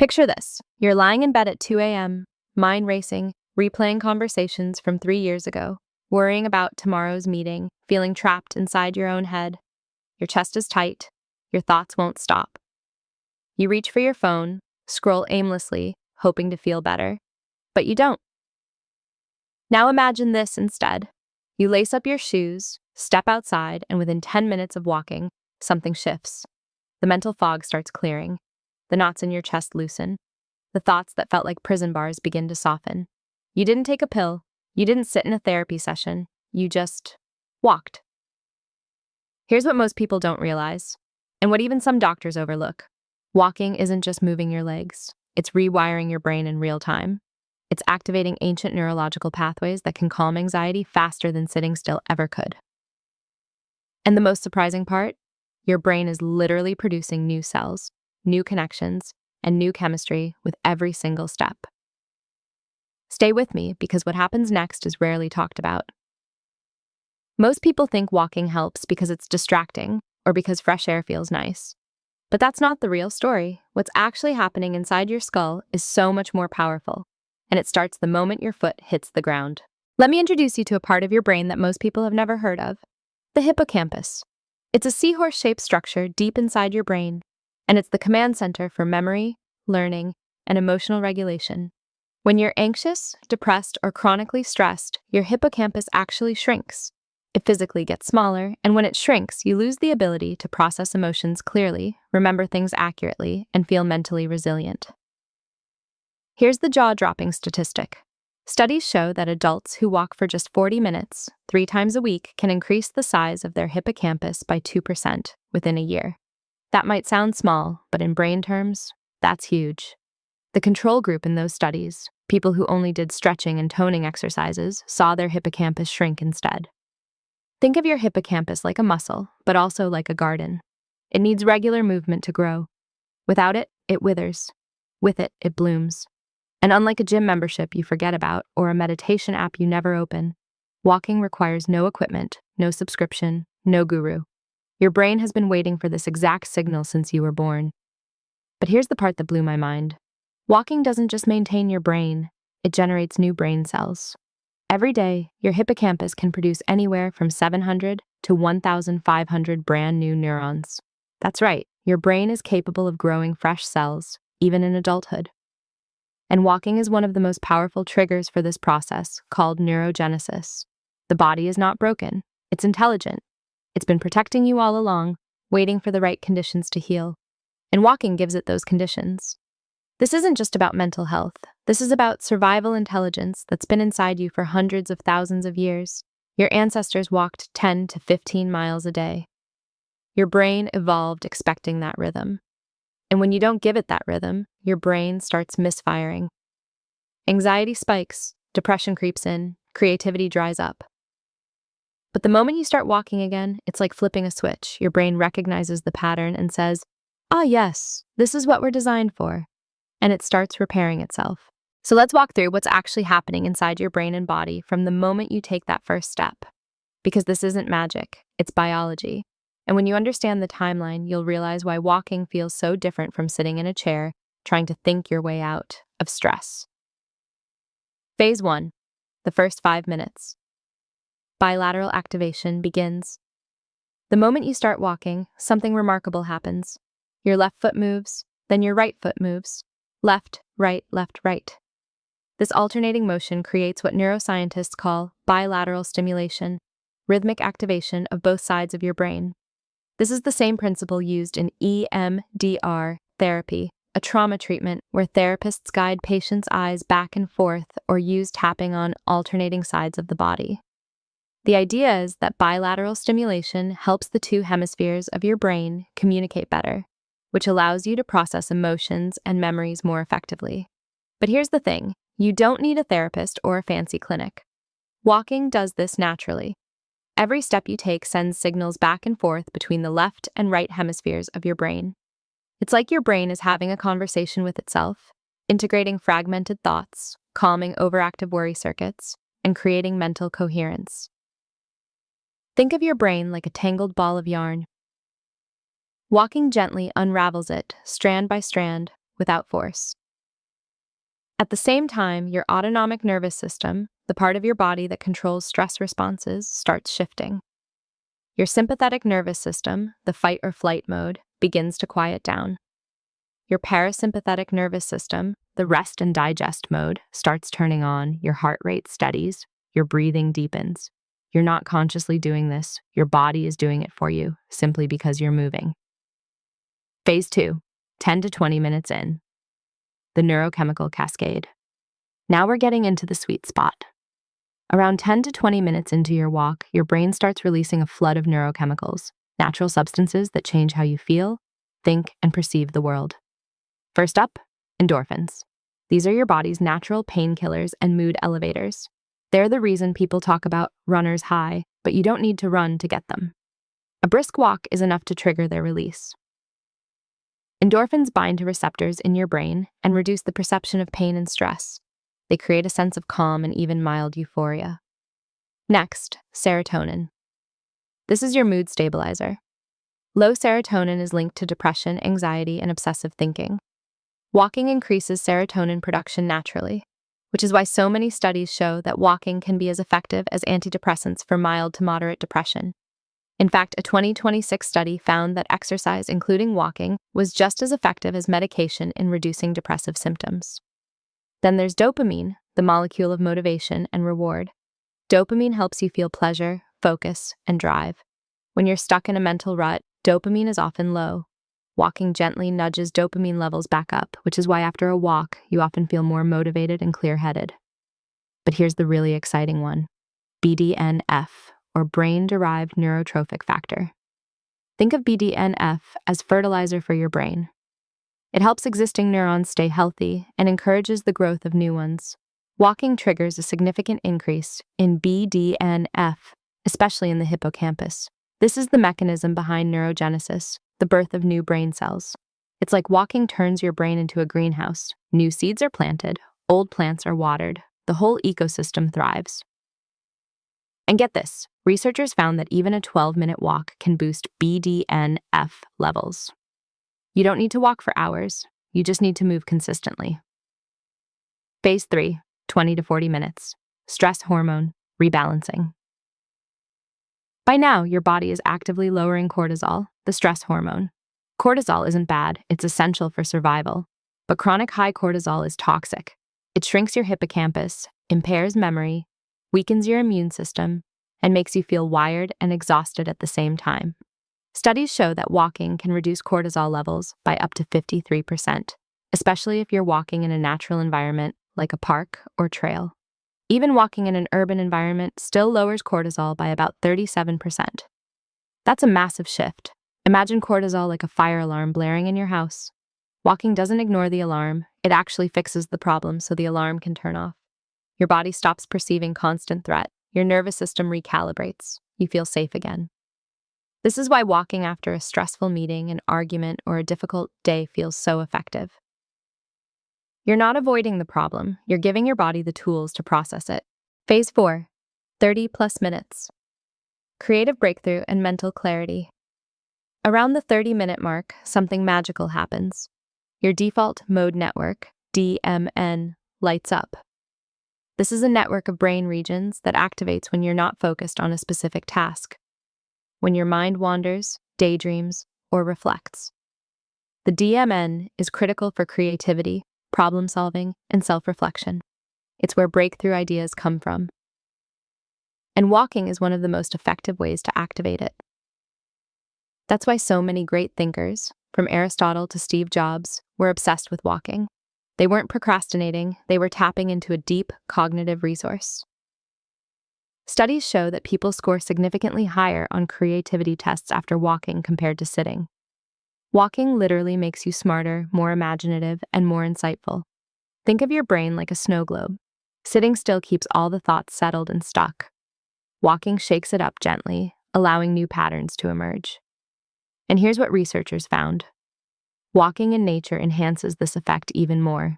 Picture this. You're lying in bed at 2 a.m., mind racing, replaying conversations from 3 years ago, worrying about tomorrow's meeting, feeling trapped inside your own head. Your chest is tight. Your thoughts won't stop. You reach for your phone, scroll aimlessly, hoping to feel better, but you don't. Now imagine this instead. You lace up your shoes, step outside, and within 10 minutes of walking, something shifts. The mental fog starts clearing. The knots in your chest loosen. The thoughts that felt like prison bars begin to soften. You didn't take a pill. You didn't sit in a therapy session. You just walked. Here's what most people don't realize, and what even some doctors overlook. Walking isn't just moving your legs. It's rewiring your brain in real time. It's activating ancient neurological pathways that can calm anxiety faster than sitting still ever could. And the most surprising part? Your brain is literally producing new cells, new connections, and new chemistry with every single step. Stay with me, because what happens next is rarely talked about. Most people think walking helps because it's distracting or because fresh air feels nice. But that's not the real story. What's actually happening inside your skull is so much more powerful, and it starts the moment your foot hits the ground. Let me introduce you to a part of your brain that most people have never heard of: the hippocampus. It's a seahorse-shaped structure deep inside your brain, and it's the command center for memory, learning, and emotional regulation. When you're anxious, depressed, or chronically stressed, your hippocampus actually shrinks. It physically gets smaller, and when it shrinks, you lose the ability to process emotions clearly, remember things accurately, and feel mentally resilient. Here's the jaw-dropping statistic. Studies show that adults who walk for just 40 minutes, 3 times a week, can increase the size of their hippocampus by 2% within a year. That might sound small, but in brain terms, that's huge. The control group in those studies, people who only did stretching and toning exercises, saw their hippocampus shrink instead. Think of your hippocampus like a muscle, but also like a garden. It needs regular movement to grow. Without it, it withers. With it, it blooms. And unlike a gym membership you forget about or a meditation app you never open, walking requires no equipment, no subscription, no guru. Your brain has been waiting for this exact signal since you were born. But here's the part that blew my mind. Walking doesn't just maintain your brain, it generates new brain cells. Every day, your hippocampus can produce anywhere from 700 to 1,500 brand new neurons. That's right, your brain is capable of growing fresh cells, even in adulthood. And walking is one of the most powerful triggers for this process, called neurogenesis. The body is not broken, it's intelligent. It's been protecting you all along, waiting for the right conditions to heal. And walking gives it those conditions. This isn't just about mental health. This is about survival intelligence that's been inside you for hundreds of thousands of years. Your ancestors walked 10 to 15 miles a day. Your brain evolved expecting that rhythm. And when you don't give it that rhythm, your brain starts misfiring. Anxiety spikes, depression creeps in, creativity dries up. But the moment you start walking again, it's like flipping a switch. Your brain recognizes the pattern and says, "Ah, yes, this is what we're designed for." And it starts repairing itself. So let's walk through what's actually happening inside your brain and body from the moment you take that first step. Because this isn't magic, it's biology. And when you understand the timeline, you'll realize why walking feels so different from sitting in a chair, trying to think your way out of stress. Phase 1, the first 5 minutes. Bilateral activation begins. The moment you start walking, something remarkable happens. Your left foot moves, then your right foot moves. Left, right, left, right. This alternating motion creates what neuroscientists call bilateral stimulation, rhythmic activation of both sides of your brain. This is the same principle used in EMDR therapy, a trauma treatment where therapists guide patients' eyes back and forth or use tapping on alternating sides of the body. The idea is that bilateral stimulation helps the two hemispheres of your brain communicate better, which allows you to process emotions and memories more effectively. But here's the thing, you don't need a therapist or a fancy clinic. Walking does this naturally. Every step you take sends signals back and forth between the left and right hemispheres of your brain. It's like your brain is having a conversation with itself, integrating fragmented thoughts, calming overactive worry circuits, and creating mental coherence. Think of your brain like a tangled ball of yarn. Walking gently unravels it, strand by strand, without force. At the same time, your autonomic nervous system, the part of your body that controls stress responses, starts shifting. Your sympathetic nervous system, the fight or flight mode, begins to quiet down. Your parasympathetic nervous system, the rest and digest mode, starts turning on, your heart rate steadies, your breathing deepens. You're not consciously doing this, your body is doing it for you, simply because you're moving. Phase 2, 10 to 20 minutes in. The neurochemical cascade. Now we're getting into the sweet spot. Around 10 to 20 minutes into your walk, your brain starts releasing a flood of neurochemicals, natural substances that change how you feel, think, and perceive the world. First up, endorphins. These are your body's natural painkillers and mood elevators. They're the reason people talk about runner's high, but you don't need to run to get them. A brisk walk is enough to trigger their release. Endorphins bind to receptors in your brain and reduce the perception of pain and stress. They create a sense of calm and even mild euphoria. Next, serotonin. This is your mood stabilizer. Low serotonin is linked to depression, anxiety, and obsessive thinking. Walking increases serotonin production naturally, which is why so many studies show that walking can be as effective as antidepressants for mild to moderate depression. In fact, a 2026 study found that exercise, including walking, was just as effective as medication in reducing depressive symptoms. Then there's dopamine, the molecule of motivation and reward. Dopamine helps you feel pleasure, focus, and drive. When you're stuck in a mental rut, dopamine is often low. Walking gently nudges dopamine levels back up, which is why after a walk, you often feel more motivated and clear-headed. But here's the really exciting one: BDNF, or brain-derived neurotrophic factor. Think of BDNF as fertilizer for your brain. It helps existing neurons stay healthy and encourages the growth of new ones. Walking triggers a significant increase in BDNF, especially in the hippocampus. This is the mechanism behind neurogenesis, the birth of new brain cells. It's like walking turns your brain into a greenhouse. New seeds are planted, old plants are watered, the whole ecosystem thrives. And get this, researchers found that even a 12-minute walk can boost BDNF levels. You don't need to walk for hours, you just need to move consistently. Phase 3, 20 to 40 minutes. Stress hormone, rebalancing. By now, your body is actively lowering cortisol, the stress hormone. Cortisol isn't bad, it's essential for survival. But chronic high cortisol is toxic. It shrinks your hippocampus, impairs memory, weakens your immune system, and makes you feel wired and exhausted at the same time. Studies show that walking can reduce cortisol levels by up to 53%, especially if you're walking in a natural environment like a park or trail. Even walking in an urban environment still lowers cortisol by about 37%. That's a massive shift. Imagine cortisol like a fire alarm blaring in your house. Walking doesn't ignore the alarm, it actually fixes the problem so the alarm can turn off. Your body stops perceiving constant threat, your nervous system recalibrates, you feel safe again. This is why walking after a stressful meeting, an argument, or a difficult day feels so effective. You're not avoiding the problem, you're giving your body the tools to process it. Phase 4, 30 plus minutes. Creative breakthrough and mental clarity. Around the 30-minute mark, something magical happens. Your default mode network, DMN, lights up. This is a network of brain regions that activates when you're not focused on a specific task, when your mind wanders, daydreams, or reflects. The DMN is critical for creativity, problem-solving, and self-reflection. It's where breakthrough ideas come from. And walking is one of the most effective ways to activate it. That's why so many great thinkers, from Aristotle to Steve Jobs, were obsessed with walking. They weren't procrastinating, they were tapping into a deep cognitive resource. Studies show that people score significantly higher on creativity tests after walking compared to sitting. Walking literally makes you smarter, more imaginative, and more insightful. Think of your brain like a snow globe. Sitting still keeps all the thoughts settled and stuck. Walking shakes it up gently, allowing new patterns to emerge. And here's what researchers found. Walking in nature enhances this effect even more.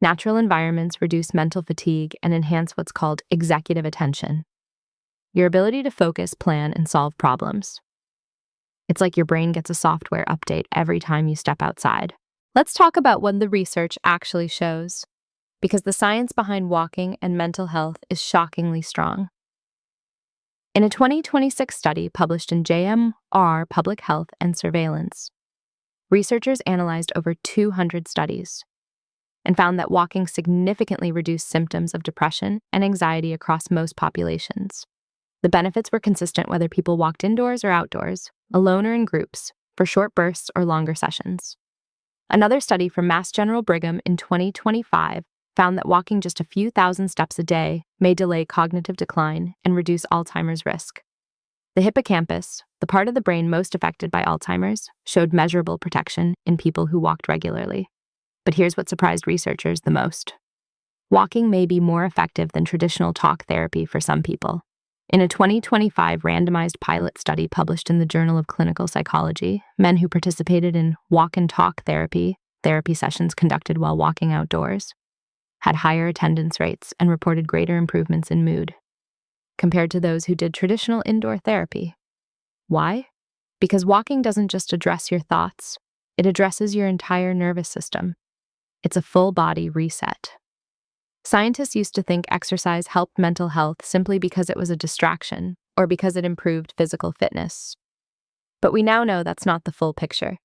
Natural environments reduce mental fatigue and enhance what's called executive attention, your ability to focus, plan, and solve problems. It's like your brain gets a software update every time you step outside. Let's talk about what the research actually shows, because the science behind walking and mental health is shockingly strong. In a 2026 study published in JMR Public Health and Surveillance, researchers analyzed over 200 studies and found that walking significantly reduced symptoms of depression and anxiety across most populations. The benefits were consistent whether people walked indoors or outdoors, alone or in groups, for short bursts or longer sessions. Another study from Mass General Brigham in 2025 found that walking just a few thousand steps a day may delay cognitive decline and reduce Alzheimer's risk. The hippocampus, the part of the brain most affected by Alzheimer's, showed measurable protection in people who walked regularly. But here's what surprised researchers the most. Walking may be more effective than traditional talk therapy for some people. In a 2025 randomized pilot study published in the Journal of Clinical Psychology, men who participated in walk and talk therapy sessions conducted while walking outdoors, had higher attendance rates and reported greater improvements in mood compared to those who did traditional indoor therapy. Why? Because walking doesn't just address your thoughts, it addresses your entire nervous system. It's a full-body reset. Scientists used to think exercise helped mental health simply because it was a distraction or because it improved physical fitness. But we now know that's not the full picture.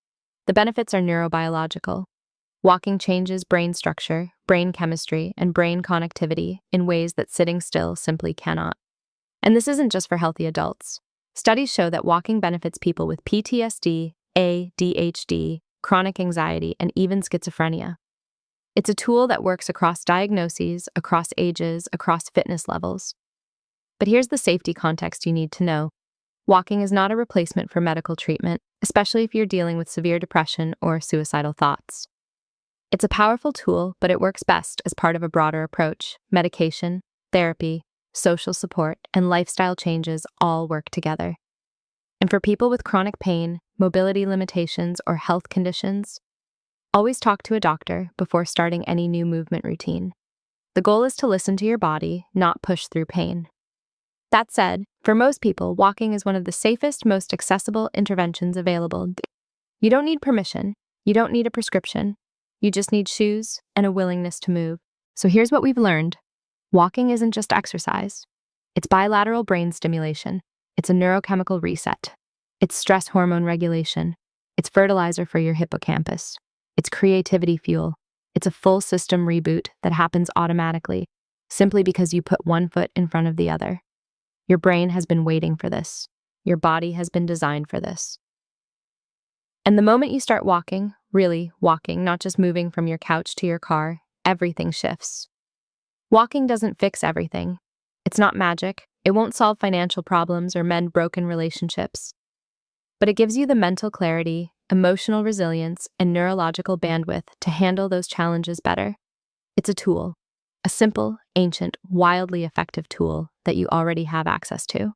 The benefits are neurobiological. Walking changes brain structure, brain chemistry, and brain connectivity in ways that sitting still simply cannot. And this isn't just for healthy adults. Studies show that walking benefits people with PTSD, ADHD, chronic anxiety, and even schizophrenia. It's a tool that works across diagnoses, across ages, across fitness levels. But here's the safety context you need to know. Walking is not a replacement for medical treatment, especially if you're dealing with severe depression or suicidal thoughts. It's a powerful tool, but it works best as part of a broader approach. Medication, therapy, social support, and lifestyle changes all work together. And for people with chronic pain, mobility limitations, or health conditions, always talk to a doctor before starting any new movement routine. The goal is to listen to your body, not push through pain. That said, for most people, walking is one of the safest, most accessible interventions available. You don't need permission, you don't need a prescription, you just need shoes and a willingness to move. So here's what we've learned. Walking isn't just exercise. It's bilateral brain stimulation. It's a neurochemical reset. It's stress hormone regulation. It's fertilizer for your hippocampus. It's creativity fuel. It's a full system reboot that happens automatically, simply because you put one foot in front of the other. Your brain has been waiting for this. Your body has been designed for this. And the moment you start walking, really walking, not just moving from your couch to your car, everything shifts. Walking doesn't fix everything. It's not magic. It won't solve financial problems or mend broken relationships. But it gives you the mental clarity, emotional resilience, and neurological bandwidth to handle those challenges better. It's a tool, a simple, ancient, wildly effective tool that you already have access to.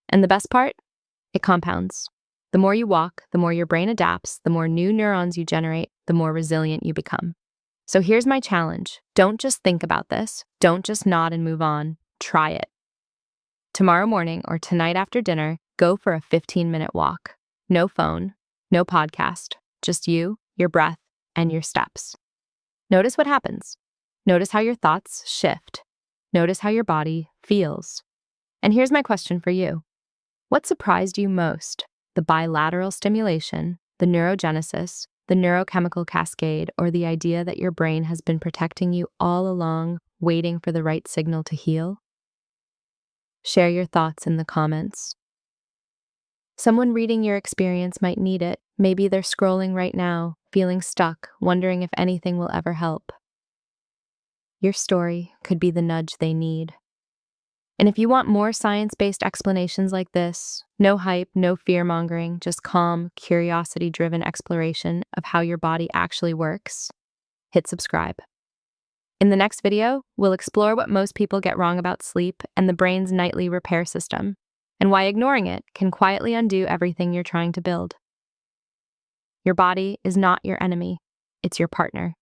And the best part? It compounds. The more you walk, the more your brain adapts, the more new neurons you generate, the more resilient you become. So here's my challenge. Don't just think about this. Don't just nod and move on. Try it. Tomorrow morning or tonight after dinner, go for a 15-minute walk. No phone, no podcast, just you, your breath, and your steps. Notice what happens. Notice how your thoughts shift. Notice how your body feels. And here's my question for you. What surprised you most? The bilateral stimulation, the neurogenesis, the neurochemical cascade, or the idea that your brain has been protecting you all along, waiting for the right signal to heal? Share your thoughts in the comments. Someone reading your experience might need it. Maybe they're scrolling right now, feeling stuck, wondering if anything will ever help. Your story could be the nudge they need. And if you want more science-based explanations like this, no hype, no fear-mongering, just calm, curiosity-driven exploration of how your body actually works, hit subscribe. In the next video, we'll explore what most people get wrong about sleep and the brain's nightly repair system, and why ignoring it can quietly undo everything you're trying to build. Your body is not your enemy, it's your partner.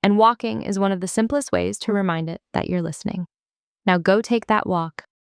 And walking is one of the simplest ways to remind it that you're listening. Now go take that walk.